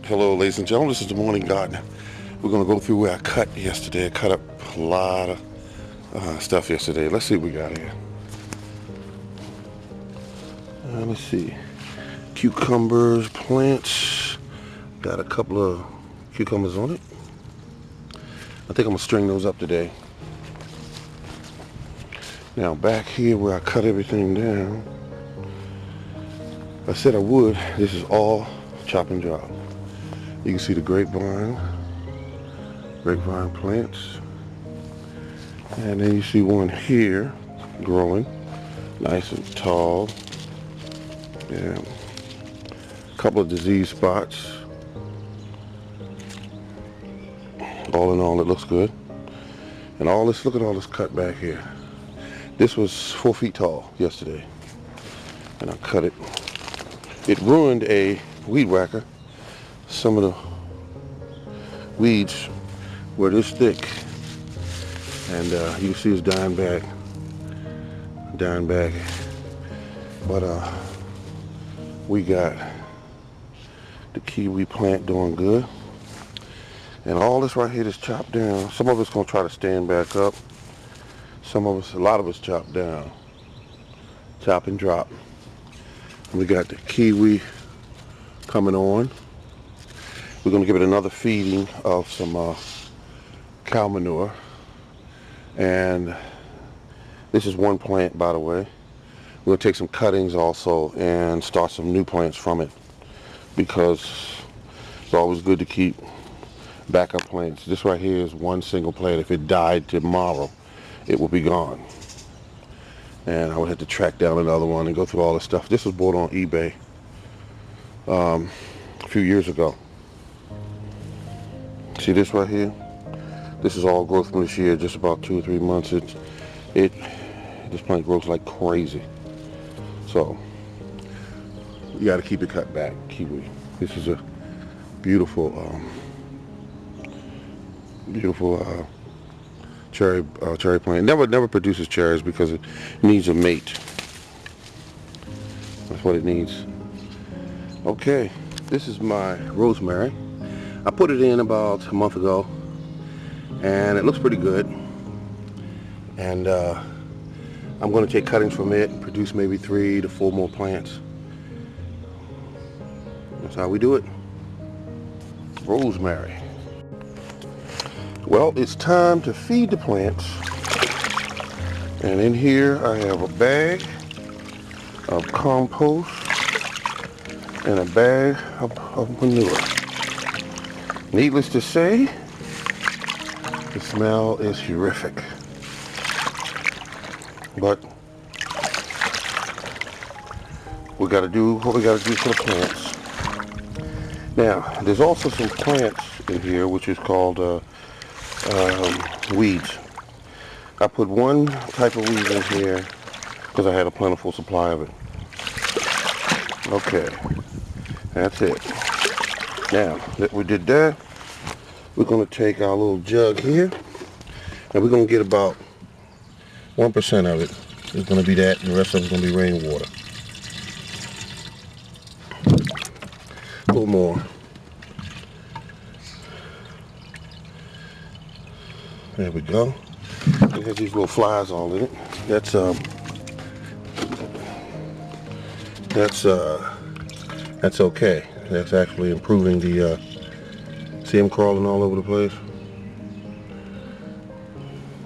Hello ladies and gentlemen, this is the morning gardener. We're going to go through where I cut yesterday. I cut up a lot of stuff yesterday. Let's see what we got here. Let's see. Cucumbers, plants. Got a couple of cucumbers on it. I think I'm going to string those up today. Now back here where I cut everything down, I said I would. This is all chop and drop. You can see the grapevine plants, and then you see one here growing nice and tall. Yeah, a couple of disease spots. All in all, it looks good. And all this, look at all this cut back here. This was 4 feet tall yesterday, and I cut it. It ruined a weed whacker. Some of the weeds were this thick, and you can see it's dying back. But we got the kiwi plant doing good, and all this right here is chopped down. Some of it's gonna try to stand back up. A lot of us chopped down, chop and drop. We got the kiwi coming on. We're going to give it another feeding of some cow manure. And this is one plant, by the way. We're going to take some cuttings also and start some new plants from it, because it's always good to keep backup plants. This right here is one single plant. If it died tomorrow, it will be gone. And I would have to track down another one and go through all this stuff. This was bought on eBay a few years ago. See this right here? This is all growth from this year, just about 2 or 3 months. This plant grows like crazy. So you got to keep it cut back. Kiwi. This is a beautiful, cherry plant. Never produces cherries because it needs a mate. That's what it needs. Okay, this is my rosemary. I put it in about a month ago, and it looks pretty good. And I'm going to take cuttings from it and produce maybe 3 to 4 more plants. That's how we do it. Rosemary. Well, it's time to feed the plants. And in here I have a bag of compost and a bag of manure. Needless to say, the smell is horrific. But we got to do what we got to do for the plants. Now, there's also some plants in here which is called weeds. I put one type of weed in here because I had a plentiful supply of it. Okay, that's it. Now that we did that, we're going to take our little jug here, and we're going to get about 1% of it. It's going to be that, and the rest of it's going to be rainwater. A little more. There we go. It has these little flies all in it. That's okay. That's actually improving the see them crawling all over the place.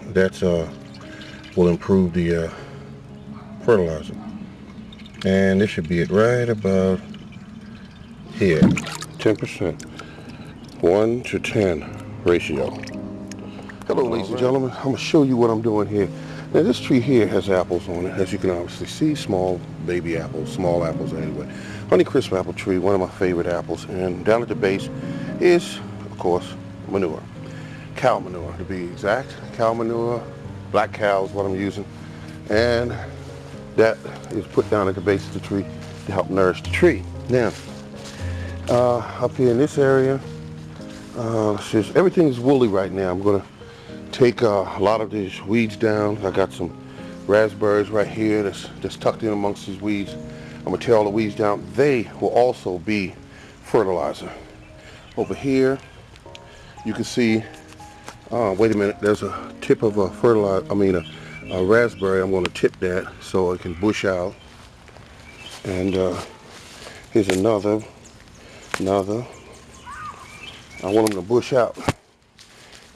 That's will improve the fertilizer. And this should be it right about here. 10%. 1 to 10 ratio. Hello ladies and gentlemen, I'm going to show you what I'm doing here. Now this tree here has apples on it, as you can obviously see, small baby apples, small apples anyway. Honeycrisp apple tree, one of my favorite apples, and down at the base is, of course, manure. Cow manure to be exact. Cow manure, black cow is what I'm using, and that is put down at the base of the tree to help nourish the tree. Now, up here in this area, everything's woolly right now. I'm going to take a lot of these weeds down. I got some raspberries right here that's tucked in amongst these weeds. I'm going to tear all the weeds down. They will also be fertilizer. Over here, you can see, wait a minute, there's a tip of a fertilizer, a raspberry. I'm going to tip that so it can bush out. And here's another. I want them to bush out.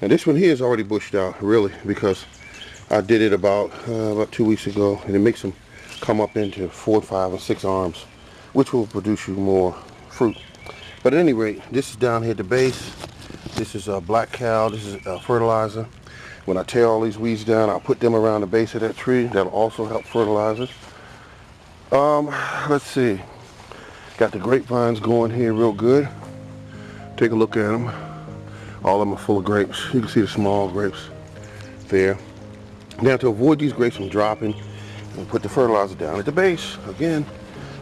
And this one here is already bushed out, really, because I did it about 2 weeks ago, and it makes them come up into 4, 5, and 6 arms, which will produce you more fruit. But at any rate, this is down here at the base. This is a black cow. This is fertilizer. When I tear all these weeds down, I'll put them around the base of that tree. That'll also help fertilizer. Let's see. Got the grapevines going here real good. Take a look at them. All of them are full of grapes. You can see the small grapes there. Now, to avoid these grapes from dropping, we'll put the fertilizer down at the base. Again,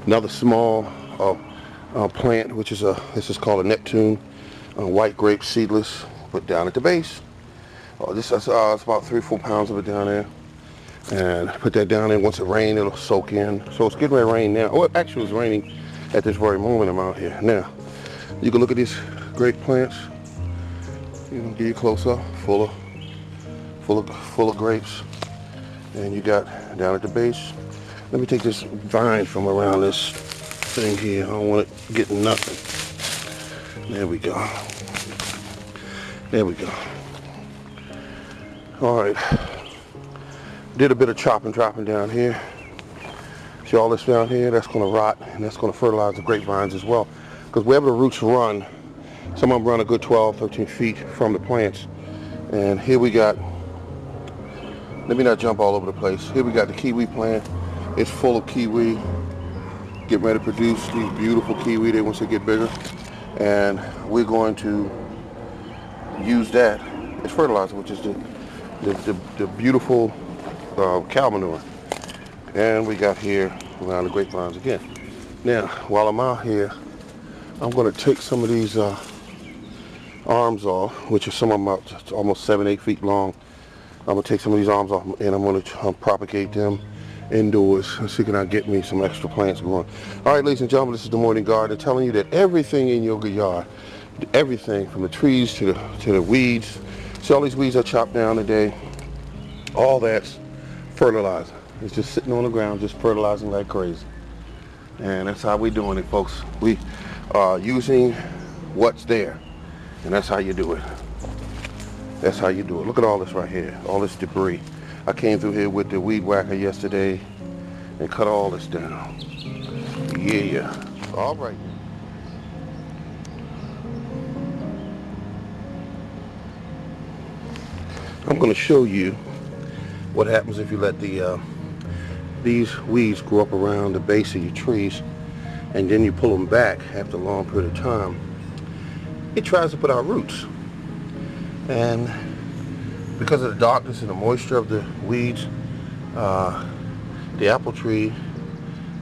another small plant, which is this is called a Neptune, white grape seedless, put down at the base. This is it's about 3 or 4 pounds of it down there, and put that down there. Once it rains, it'll soak in. So it's getting ready to rain now. Oh, actually, it's raining at this very moment. I'm out here now. You can look at these grape plants. You know, get you close up, full of grapes, and you got down at the base. Let me take this vine from around this thing here. I don't want it getting nothing. There we go. There we go. All right. Did a bit of chopping, dropping down here. See all this down here? That's going to rot, and that's going to fertilize the grapevines as well. Because wherever the roots run, some of them run a good 12, 13 feet from the plants. And here we got, let me not jump all over the place. Here we got the kiwi plant. It's full of kiwi. Getting ready to produce these beautiful kiwi there once they get bigger. And we're going to use that as fertilizer, which is the beautiful cow manure. And we got here around the grapevines again. Now, while I'm out here, I'm going to take some of these arms off, which are some of them up almost 7, 8 feet long. I'm going to take some of these arms off, and I'm going to propagate them indoors and see can I get me some extra plants going. All right, ladies and gentlemen, this is the Morning Garden, telling you that everything in your yard, everything from the trees to the weeds, see all these weeds I chopped down today, all that's fertilizer. It's just sitting on the ground, just fertilizing like crazy. And that's how we're doing it, folks. We are using what's there, and that's how you do it. That's how you do it. Look at all this right here, all this debris. I came through here with the weed whacker yesterday and cut all this down. Yeah. All right. I'm going to show you what happens if you let these weeds grow up around the base of your trees, and then you pull them back after a long period of time. It tries to put out roots, and because of the darkness and the moisture of the weeds, the apple tree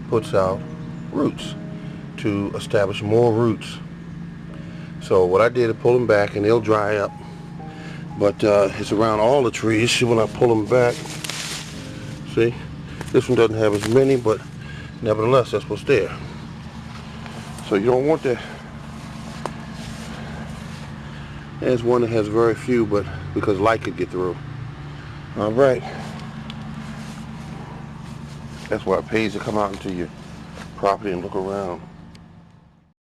puts out roots to establish more roots. So what I did is pull them back, and they'll dry up, but it's around all the trees. See, when I pull them back, see, this one doesn't have as many, but nevertheless, that's what's there. So you don't want that. There's one that has very few, but because light could get through. All right. That's why it pays to come out into your property and look around.